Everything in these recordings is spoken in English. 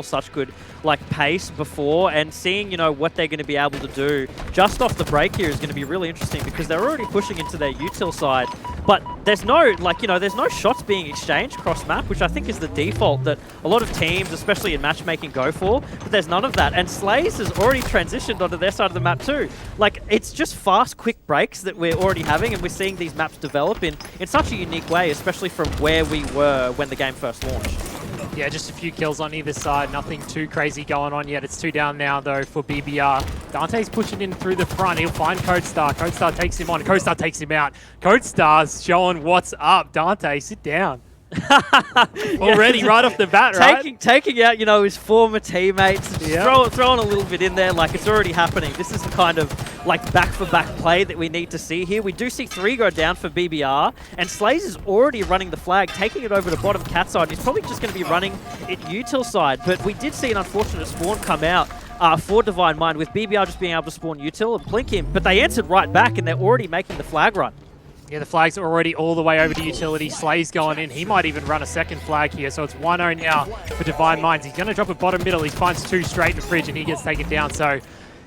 such good pace before, and seeing what they're going to be able to do just off the break here is going to be really interesting, because they're already pushing into their util side, but there's no there's no shots being exchanged cross map, which I think is the default that a lot of teams, especially in matchmaking, go for, but there's none of that. And Slays has already transitioned onto their side of the map too. It's just fast, quick breaks that we're already having, and we're seeing these maps develop in such a unique way, especially from where we were when the game first launched. Yeah, just a few kills on either side. Nothing too crazy going on yet. It's 2 down now, though, for BBR. Dante's pushing in through the front. He'll find CodeStar. CodeStar takes him on. CodeStar takes him out. CodeStar's showing what's up. Dante, sit down. Already right off the bat, right? Taking out, his former teammates, throwing a little bit in there, it's already happening. This is the kind of back-for-back play that we need to see here. We do see 3 go down for BBR, and Slays is already running the flag, taking it over to bottom cat side. He's probably just going to be running it util side, but we did see an unfortunate spawn come out for Divine Mind, with BBR just being able to spawn util and blink him, but they answered right back, and they're already making the flag run. Yeah, the flag's already all the way over to utility. Slay's going in. He might even run a second flag here. So it's 1-0 now for Divine Minds. He's going to drop a bottom middle. He finds 2 straight in the fridge, and he gets taken down. So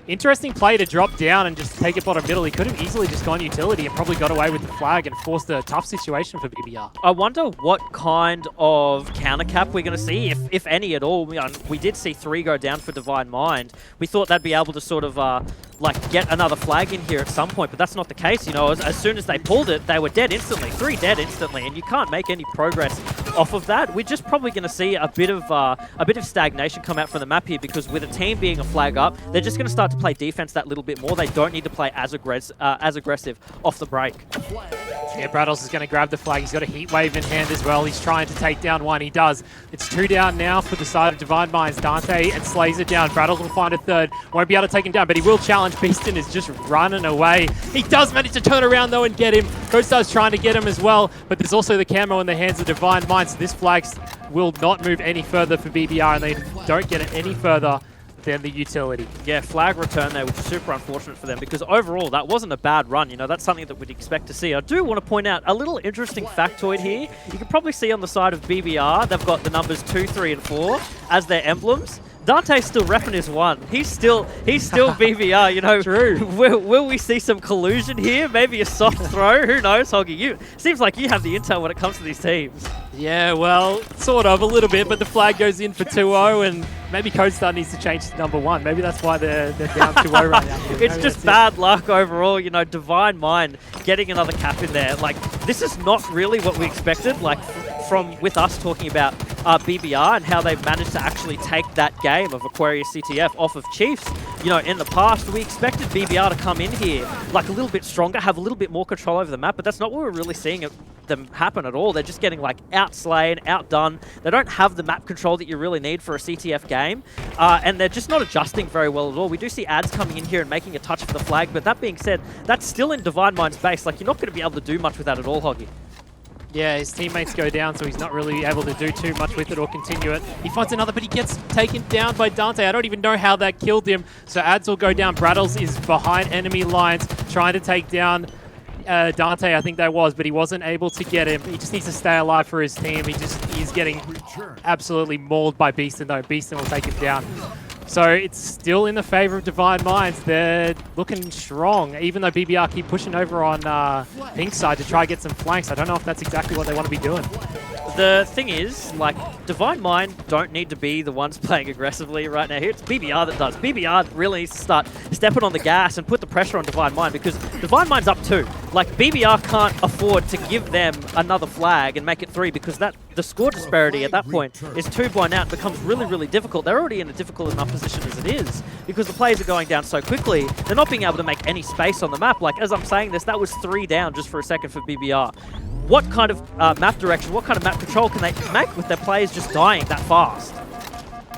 interesting play to drop down and just take it bottom middle. He could have easily just gone utility and probably got away with the flag and forced a tough situation for BBR. I wonder what kind of counter cap we're going to see, if any at all. We did see 3 go down for Divine Mind. We thought they'd be able to sort of get another flag in here at some point, but that's not the case. As soon as they pulled it, they were dead instantly. 3 dead instantly, and you can't make any progress off of that. We're just probably going to see a bit of stagnation come out from the map here, because with a team being a flag up, they're just going to start to play defense that little bit more. They don't need to play as aggressive off the break. Yeah, Braddles is going to grab the flag. He's got a heat wave in hand as well. He's trying to take down one. He does. It's 2 down now for the side of Divine Minds. Dante and Slays are down. Braddles will find a third. Won't be able to take him down, but he will challenge. Beaston is just running away. He does manage to turn around, though, and get him. CodeStar's trying to get him as well, but there's also the camo in the hands of Divine Minds. So this flag will not move any further for BBR, and they don't get it any further than the utility. Yeah, flag return there, which is super unfortunate for them, because overall that wasn't a bad run. That's something that we'd expect to see. I do want to point out a little interesting factoid here. You can probably see on the side of BBR, they've got the numbers 2, 3, and 4 as their emblems. Dante's still repping his 1. He's still BBR, True. Will we see some collusion here? Maybe a soft throw? Who knows, Hoggy? Seems like you have the intel when it comes to these teams. Yeah, well, sort of, a little bit, but the flag goes in for 2-0, and maybe CodeStar needs to change to number 1. Maybe that's why they're down 2-0 right now. It's just bad luck overall, Divine Mind getting another cap in there. This is not really what we expected, from with us talking about BBR and how they've managed to actually take that game of Aquarius CTF off of Chiefs. In the past, we expected BBR to come in here a little bit stronger, have a little bit more control over the map, but that's not what we're really seeing them happen at all. They're just getting outslain, outdone. They don't have the map control that you really need for a CTF game, and they're just not adjusting very well at all. We do see ads coming in here and making a touch for the flag, but that being said, that's still in Divine Mind's base. You're not going to be able to do much with that at all, Hoggy. Yeah, his teammates go down, so he's not really able to do too much with it or continue it. He finds another, but he gets taken down by Dante. I don't even know how that killed him. So ads will go down. Braddles is behind enemy lines, trying to take down Dante, I think that was, but he wasn't able to get him. He just needs to stay alive for his team. He's getting absolutely mauled by Beaston, though. Beaston will take him down. So it's still in the favor of Divine Minds. They're looking strong, even though BBR keep pushing over on pink side to try and get some flanks. I don't know if that's exactly what they want to be doing. The thing is, Divine Mind don't need to be the ones playing aggressively right now here. It's BBR that does. BBR really needs to start stepping on the gas and put the pressure on Divine Mind, because Divine Mind's up 2. BBR can't afford to give them another flag and make it 3, because the score disparity at that point is 2 blind out. It becomes really, really difficult. They're already in a difficult enough position as it is, because the players are going down so quickly. They're not being able to make any space on the map. As I'm saying this, that was 3 down just for a second for BBR. What kind of map direction, what kind of map control can they make with their players just dying that fast?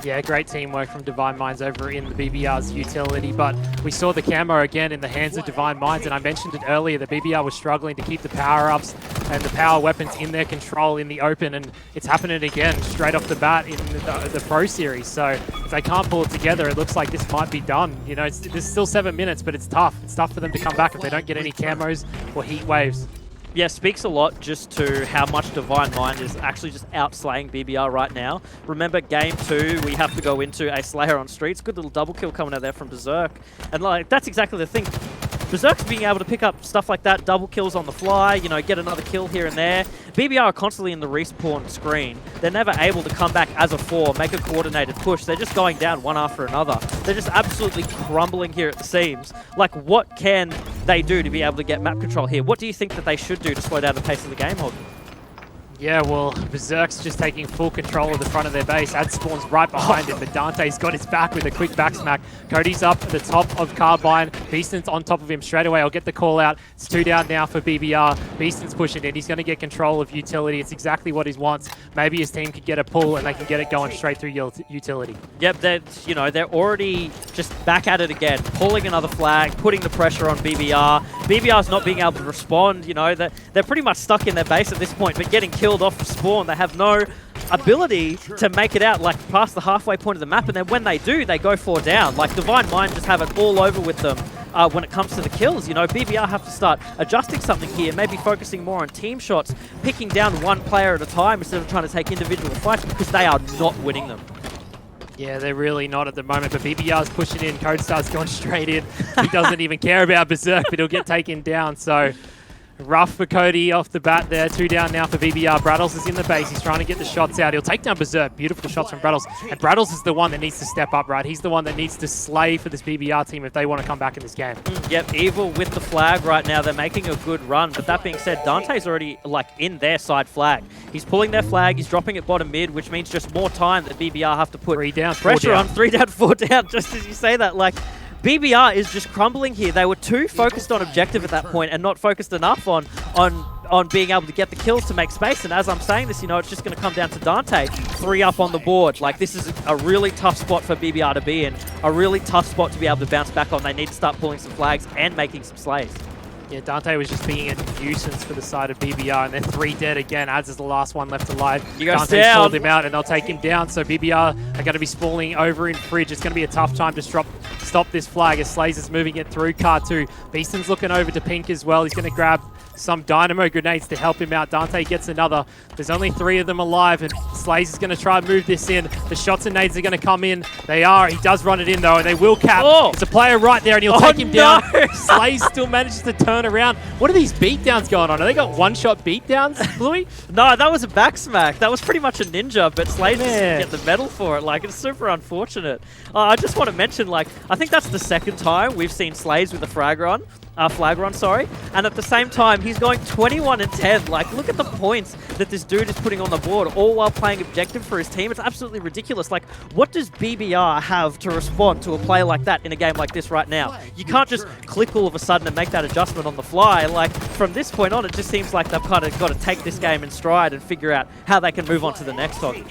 Yeah, great teamwork from Divine Minds over in the BBR's utility, but we saw the camo again in the hands of Divine Minds, and I mentioned it earlier, that BBR was struggling to keep the power-ups and the power weapons in their control in the open, and it's happening again straight off the bat in the Pro Series. So if they can't pull it together, it looks like this might be done. There's still 7 minutes, but it's tough. It's tough for them to come back if they don't get any camos or heat waves. Yeah, speaks a lot just to how much Divine Mind is actually just outslaying BBR right now. Remember, game 2, we have to go into a Slayer on Streets. Good little double kill coming out there from Berserk. And like that's exactly the thing. Berserk's being able to pick up stuff like that, double kills on the fly, you know, get another kill here and there. BBR are constantly in the respawn screen. They're never able to come back as a 4, make a coordinated push. They're just going down one after another. They're just absolutely crumbling here at the seams. Like, what can they do to be able to get map control here? What do you think that they should do to slow down the pace of the game, Hoggy? Yeah, well, Berserk's just taking full control of the front of their base. Ad spawns right behind him, but Dante's got his back with a quick back smack. Cody's up at the top of Carbine. Beeston's on top of him straight away. I'll get the call out. It's 2 down now for BBR. Beeston's pushing in. He's going to get control of utility. It's exactly what he wants. Maybe his team could get a pull and they can get it going straight through utility. Yep, they're already just back at it again, pulling another flag, putting the pressure on BBR. BBR's not being able to respond, you know, they're pretty much stuck in their base at this point, but getting killed off spawn. They have no ability to make it out like past the halfway point of the map, and then when they do, they go 4 down. Like Divine Mind just have it all over with them when it comes to the kills. You know, BBR have to start adjusting something here, maybe focusing more on team shots, picking down one player at a time instead of trying to take individual fights because they are not winning them. Yeah, they're really not at the moment, but BBR's pushing in. Codestar's going straight in. He doesn't even care about Berserk, but he'll get taken down, so rough for Cody off the bat there. 2 down now for BBR. Braddles is in the base. He's trying to get the shots out. He'll take down Berserk. Beautiful shots from Braddles. And Braddles is the one that needs to step up, right? He's the one that needs to slay for this BBR team if they want to come back in this game. Yep, Evil with the flag right now. They're making a good run. But that being said, Dante's already like in their side flag. He's pulling their flag. He's dropping it bottom mid, which means just more time that BBR have to put 3 down, pressure 4 down. on. 3 down, 4 down, just as you say that. Like, BBR is just crumbling here. They were too focused on objective at that point and not focused enough on being able to get the kills to make space. And as I'm saying this, you know, it's just going to come down to Dante. 3 up on the board. Like, this is a really tough spot for BBR to be in. A really tough spot to be able to bounce back on. They need to start pulling some flags and making some slays. Yeah, Dante was just being a nuisance for the side of BBR, and they're 3 dead again. Ads is the last one left alive. Dante's pulled him out, and they'll take him down. So BBR are going to be spawning over in Fridge. It's going to be a tough time to stop this flag as Slays is moving it through Car 2. Beeston's looking over to Pink as well. He's going to grab some dynamo grenades to help him out. Dante gets another. There's only 3 of them alive, and Slays is going to try and move this in. The shots and nades are going to come in. They are. He does run it in, though, and they will cap. Oh. It's a player right there, and he'll take him down. Slays still manages to turn around. What are these beatdowns going on? Are they got one-shot beatdowns, Bluey? No, that was a back smack. That was pretty much a ninja, but Slays didn't get the medal for it. Like, it's super unfortunate. I just want to mention, like, I think that's the second time we've seen Slays with a flag run, and at the same time, he's going 21 and 10. Like, look at the points that this dude is putting on the board, all while playing objective for his team. It's absolutely ridiculous. Like, what does BBR have to respond to a play like that in a game like this right now? You can't just click all of a sudden and make that adjustment on the fly. Like, from this point on, it just seems like they've kind of got to take this game in stride and figure out how they can move on to the next one.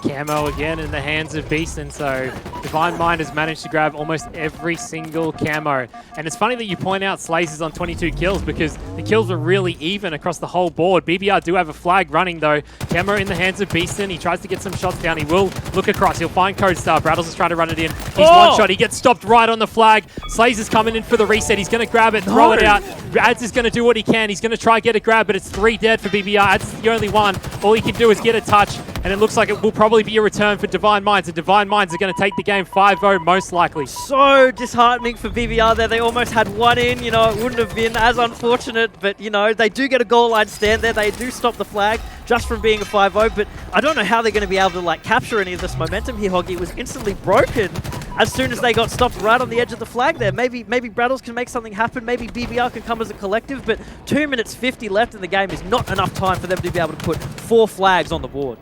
Camo again in the hands of Beeston, so Divine Mind has managed to grab almost every single camo. And it's funny that you point out Slays is on 22 kills because the kills are really even across the whole board. BBR do have a flag running though. Camo in the hands of Beeston. He tries to get some shots down. He will look across. He'll find Codestar. Braddles is trying to run it in. He's one shot. He gets stopped right on the flag. Slays is coming in for the reset. He's going to grab it, throw it out. Ads is going to do what he can. He's going to try get a grab, but it's 3 dead for BBR. Ads is the only one. All he can do is get a touch, and it looks like it will probably be a return for Divine Minds, and Divine Minds are going to take the game 5-0 most likely. So disheartening for BBR there. They almost had one in, you know, it wouldn't have been as unfortunate, but, you know, they do get a goal line stand there. They do stop the flag just from being a 5-0, but I don't know how they're going to be able to, like, capture any of this momentum here, Hoggy. It was instantly broken as soon as they got stopped right on the edge of the flag there. Maybe Braddles can make something happen. Maybe BBR can come as a collective, but 2 minutes 50 left in the game is not enough time for them to be able to put 4 flags on the board.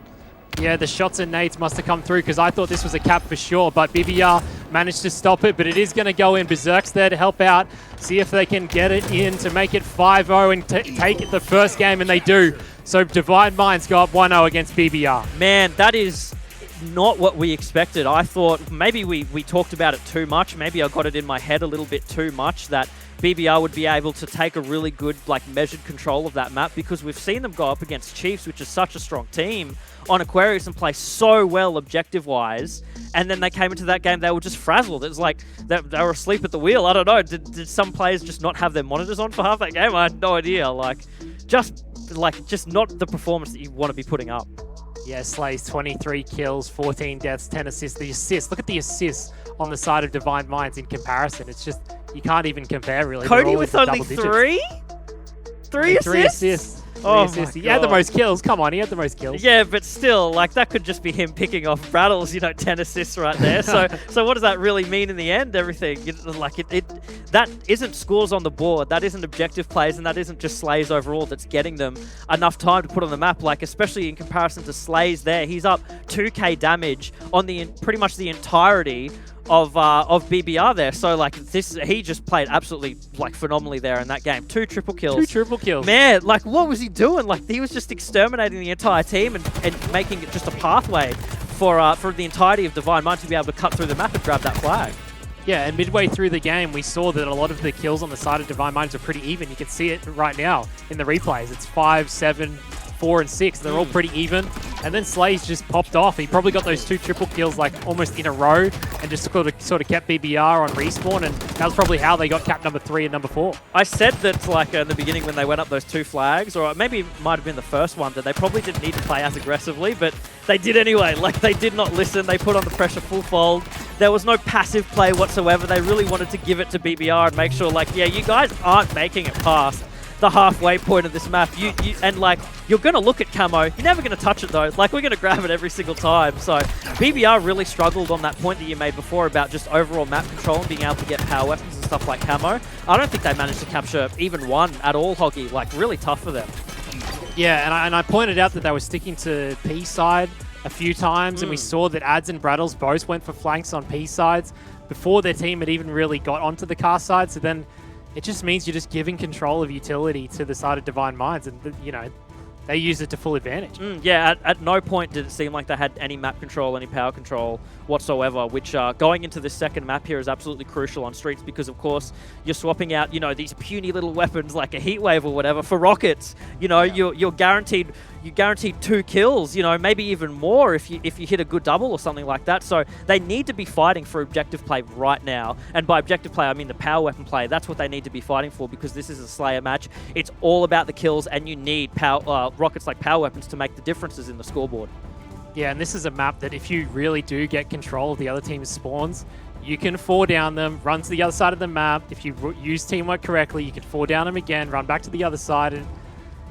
Yeah, the shots and nades must have come through because I thought this was a cap for sure, but BBR managed to stop it, but it is going to go in. Berserk's there to help out, see if they can get it in to make it 5-0 and take it the first game, and they do. So Divine Minds go up 1-0 against BBR. Man, that is not what we expected. I thought maybe we talked about it too much. Maybe I got it in my head a little bit too much that BBR would be able to take a really good, like, measured control of that map, because we've seen them go up against Chiefs, which is such a strong team, on Aquarius and play so well objective-wise, and then they came into that game, they were just frazzled. It was like they were asleep at the wheel. I don't know. Did some players just not have their monitors on for half that game? I had no idea. Like, just not the performance that you want to be putting up. Yeah, Slays 23 kills, 14 deaths, 10 assists. The assists, look at the assists on the side of Divine Minds in comparison. It's just, you can't even compare really. Cody with only three assists? Oh he had the most kills. Come on, he had the most kills. Yeah, but still, like, that could just be him picking off Brattles, 10 assists right there. So what does that really mean in the end? Everything, that isn't scores on the board. That isn't objective plays, and that isn't just Slays overall that's getting them enough time to put on the map. Like, especially in comparison to Slays there, he's up 2k damage on pretty much the entirety of BBR there. So like he just played absolutely phenomenally there in that game. 2 triple kills. 2 triple kills. Man, what was he doing? He was just exterminating the entire team and making it just a pathway for the entirety of Divine Mind to be able to cut through the map and grab that flag. Yeah, and midway through the game, we saw that a lot of the kills on the side of Divine Minds are pretty even. You can see it right now in the replays. It's 5, 7, 4, and 6. They're all pretty even. And then Slays just popped off. He probably got those 2 triple kills almost in a row and just sort of kept BBR on respawn. And that was probably how they got cap number 3 and number 4. I said that in the beginning when they went up those 2 flags, or maybe it might have been the first one, that they probably didn't need to play as aggressively, but they did anyway. They did not listen. They put on the pressure full fold. There was no passive play whatsoever. They really wanted to give it to BBR and make sure, yeah, you guys aren't making it past the halfway point of this map. You're going to look at camo. You're never going to touch it, though. We're going to grab it every single time. So BBR really struggled on that point that you made before about just overall map control and being able to get power weapons and stuff like camo. I don't think they managed to capture even one at all, Hoggy. Really tough for them. Yeah, and I pointed out that they were sticking to P side a few times, and we saw that Ads and Brattles both went for flanks on P sides before their team had even really got onto the car side. So then it just means you're just giving control of utility to the side of Divine Minds, and they use it to full advantage. Yeah, at no point did it seem like they had any map control, any power control whatsoever, which going into this second map here is absolutely crucial on streets because, of course, you're swapping out, these puny little weapons like a heat wave or whatever for rockets. You're guaranteed 2 kills, maybe even more if you hit a good double or something like that. So they need to be fighting for objective play right now. And by objective play, I mean the power weapon play. That's what they need to be fighting for because this is a Slayer match. It's all about the kills, and you need rockets like power weapons to make the differences in the scoreboard. Yeah, and this is a map that if you really do get control of the other team's spawns, you can 4 down them, run to the other side of the map. If you use teamwork correctly, you can 4 down them again, run back to the other side, and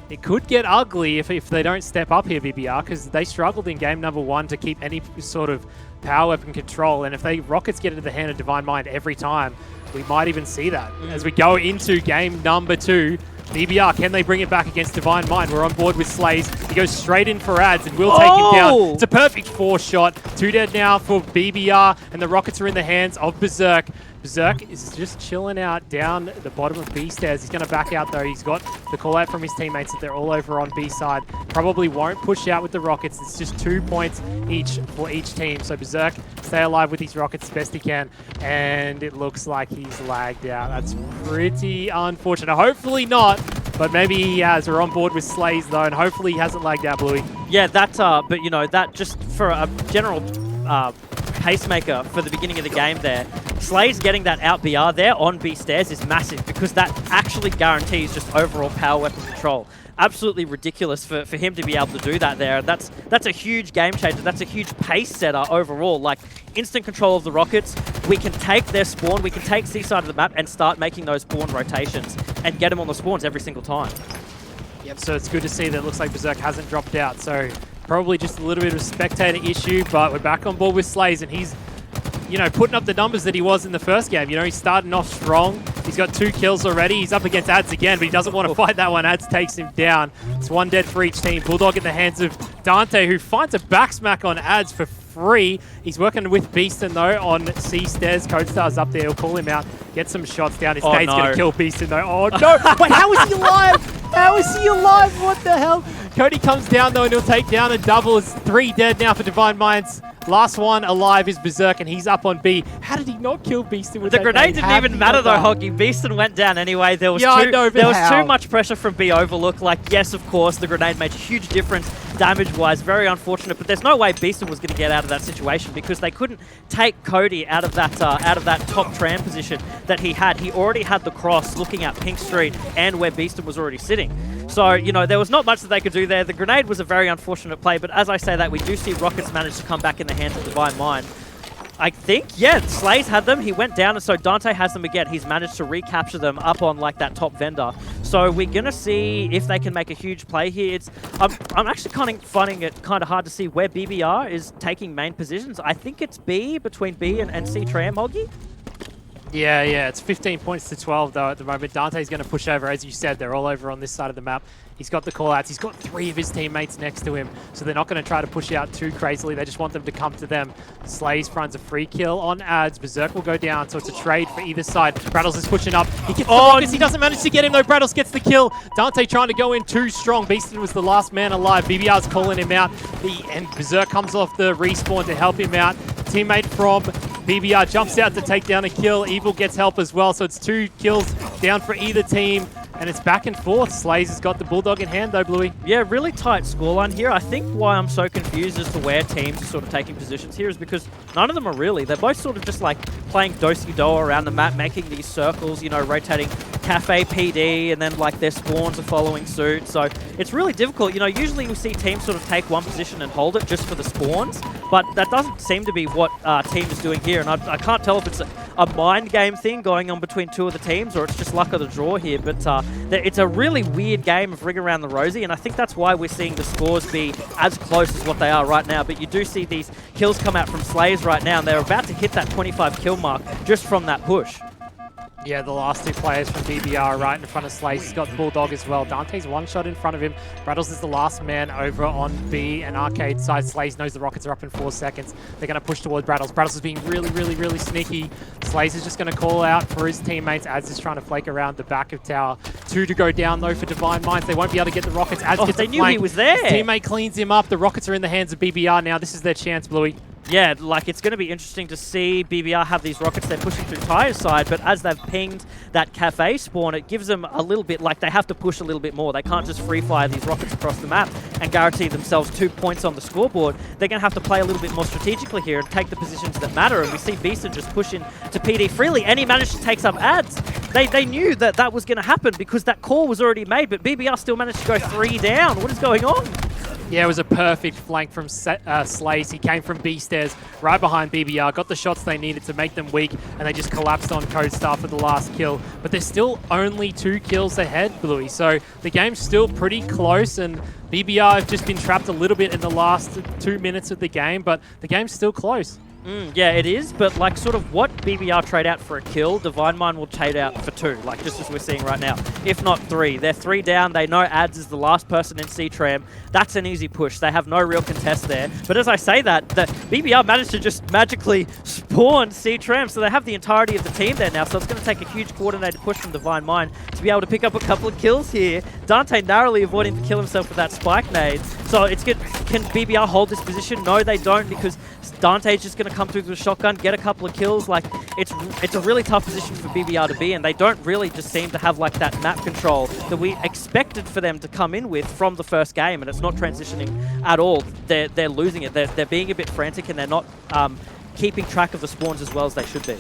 it could get ugly if they don't step up here, BBR, because they struggled in game number 1 to keep any sort of power weapon control, and if rockets get into the hand of Divine Mind every time, we might even see that. As we go into game number 2, BBR, can they bring it back against Divine Mind? We're on board with Slays. He goes straight in for Ads and will take him down. It's a perfect 4 shot. 2 dead now for BBR, and the rockets are in the hands of Berserk. Berserk is just chilling out down the bottom of B stairs. He's going to back out, though. He's got the call out from his teammates that they're all over on B side. Probably won't push out with the rockets. It's just 2 points each for each team. So Berserk, stay alive with these rockets as best he can. And it looks like he's lagged out. That's pretty unfortunate. Hopefully not, but maybe he has. We're on board with Slays, though, and hopefully he hasn't lagged out, Bluey. Yeah, but that just for a general pacemaker for the beginning of the game there, Slays getting that out BR there on B stairs is massive because that actually guarantees just overall power weapon control. Absolutely ridiculous for him to be able to do that there. That's a huge game changer. That's a huge pace setter overall. Instant control of the rockets. We can take their spawn, we can take C side of the map and start making those spawn rotations and get them on the spawns every single time. Yep, so it's good to see that it looks like Berserk hasn't dropped out. So probably just a little bit of a spectator issue, but we're back on board with Slays, and he's, putting up the numbers that he was in the first game. He's starting off strong. He's got 2 kills already. He's up against Ads again, but he doesn't want to fight that one. Ads takes him down. It's 1 dead for each team. Bulldog in the hands of Dante, who finds a back smack on Ads for free. He's working with Beaston, though, on C stairs. Codestar's up there. He'll call him out, get some shots down. His nade's going to kill Beaston, though. Oh, no. Wait, how is he alive? How is he alive? What the hell? Cody comes down, though, and he'll take down a double. It's 3 dead now for Divine Minds. Last one alive is Berserk, and he's up on B. How did he not kill Beaston with the grenade? Didn't even matter, though, Hoggy. Beaston went down anyway. There was too much pressure from B Overlook. Yes, of course, the grenade made a huge difference damage-wise. Very unfortunate, but there's no way Beaston was going to get out of that situation because they couldn't take Cody out of that top tram position that he had. He already had the cross looking at Pink Street and where Beaston was already sitting. So, you know, there was not much that they could do there. The grenade was a very unfortunate play, but as I say that, we do see Rockets manage to come back in the hands of Divine Mind. I think, yeah, Slays had them. He went down, and so Dante has them again. He's managed to recapture them up on, like, that top vendor. So we're going to see if they can make a huge play here. I'm actually finding it kind of hard to see where BBR is taking main positions. I think it's B, between B and C Tram, Hoggy. Yeah, it's 15 points to 12 though at the moment. Dante's going to push over, as you said, they're all over on this side of the map. He's got the call-outs. He's got 3 of his teammates next to him, so they're not going to try to push out too crazily. They just want them to come to them. Slays finds a free kill on ads. Berserk will go down, so it's a trade for either side. Braddles is pushing up. He gets the rockets. He doesn't manage to get him, though. Braddles gets the kill. Dante trying to go in too strong. Beaston was the last man alive. BBR's calling him out. And Berserk comes off the respawn to help him out. Teammate from BBR jumps out to take down a kill. Evil gets help as well, so it's 2 kills down for either team. And it's back and forth. Slays has got the Bulldog in hand though, Bluey. Yeah, really tight scoreline here. I think why I'm so confused as to where teams are sort of taking positions here is because none of them are really. They're both sort of just like playing do-si-do around the map, making these circles, you know, rotating Cafe PD, and then like their spawns are following suit. So it's really difficult. You know, usually we see teams sort of take one position and hold it just for the spawns, but that doesn't seem to be what team is doing here. And I can't tell if it's a mind game thing going on between 2 of the teams or it's just luck of the draw here. But it's a really weird game of Ring Around the Rosie, and I think that's why we're seeing the scores be as close as what they are right now. But you do see these kills come out from Slays right now, and they're about to hit that 25 kill mark just from that push. Yeah, the last 2 players from BBR are right in front of Slays. He's got Bulldog as well. Dante's 1 shot in front of him. Braddles is the last man over on B and Arcade side. Slays knows the rockets are up in 4 seconds. They're going to push towards Braddles. Braddles is being really sneaky. Slays is just going to call out for his teammates. Ads is trying to flake around the back of tower. 2 to go down though for Divine Minds. They won't be able to get the rockets. Ads gets they knew he was there. His teammate cleans him up. The rockets are in the hands of BBR now. This is their chance, Bluey. Yeah, like it's going to be interesting to see BBR have these rockets. They're pushing through Tyre's side, but as they've pinged that cafe spawn, it gives them a little bit, like they have to push a little bit more. They can't just free fire these rockets across the map and guarantee themselves 2 points on the scoreboard. They're going to have to play a little bit more strategically here and take the positions that matter. And we see Beaston just push in to PD freely, and he managed to take some ads. They knew that that was going to happen because that call was already made, but BBR still managed to go 3 down. What is going on? Yeah, it was a perfect flank from Slays. He came from B stairs right behind BBR, got the shots they needed to make them weak, and they just collapsed on CodeStar for the last kill. But there's still only 2 kills ahead, Bluey, so the game's still pretty close, and BBR have just been trapped a little bit in the last 2 minutes of the game, but the game's still close. Yeah, it is, but like sort of what BBR trade out for a kill, Divine Mind will trade out for 2, like just as we're seeing right now, if not 3. They're 3 down, they know Ads is the last person in C-Tram. That's an easy push. They have no real contest there. But as I say that, the BBR managed to just magically spawn C-Tram, so they have the entirety of the team there now, so it's going to take a huge coordinated push from Divine Mind to be able to pick up a couple of kills here. Dante narrowly avoiding to kill himself with that spike nade. So it's good. Can BBR hold this position? No, they don't, because Dante's just going to come through with a shotgun, get a couple of kills. Like it's a really tough position for BBR to be in. They don't really just seem to have like that map control that we expected for them to come in with from the first game, and it's not transitioning at all. They're losing it. They're being a bit frantic, and they're not keeping track of the spawns as well as they should be.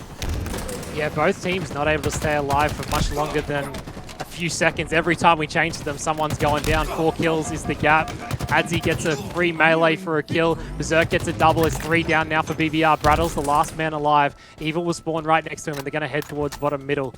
Yeah, both teams not able to stay alive for much longer than a few seconds. Every time we change to them, someone's going down. 4 kills is the gap. Adzi gets a free melee for a kill. Berserk gets a double. It's 3 down now for BBR. Braddles, the last man alive. Evil will spawn right next to him, and they're going to head towards bottom middle.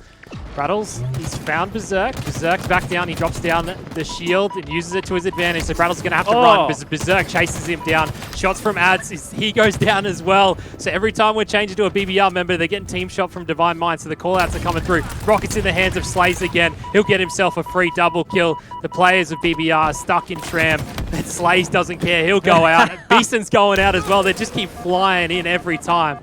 Braddles, he's found Berserk. Berserk's back down. He drops down the shield and uses it to his advantage. So Braddles is going to have to run. Berserk chases him down. Shots from Ads. He goes down as well. So every time we're changing to a BBR member, they're getting team shot from Divine Mind. So the call-outs are coming through. Rockets in the hands of Slays again. He'll get himself a free double kill. The players of BBR are stuck in Tram. But Slays doesn't care. He'll go out. Beaston's going out as well. They just keep flying in every time.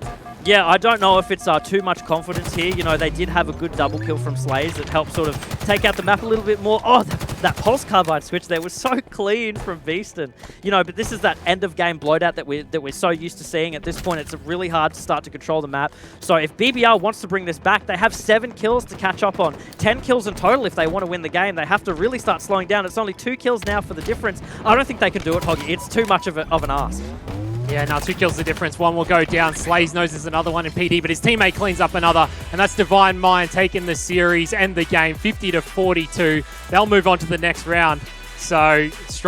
Yeah, I don't know if it's too much confidence here. You know, they did have a good double kill from Slays that helped sort of take out the map a little bit more. Oh, that pulse carbide switch there was so clean from Beaston. You know, but this is that end of game blowout that we're so used to seeing. At this point, it's really hard to start to control the map. So if BBR wants to bring this back, they have 7 kills to catch up on. 10 kills in total if they want to win the game. They have to really start slowing down. It's only 2 kills now for the difference. I don't think they can do it, Hoggy. It's too much of an ask. Yeah, now 2 kills the difference. One will go down. Slays knows there's another one in PD, but his teammate cleans up another. And that's Divine Mind taking the series and the game 50-42. They'll move on to the next round. So, strong.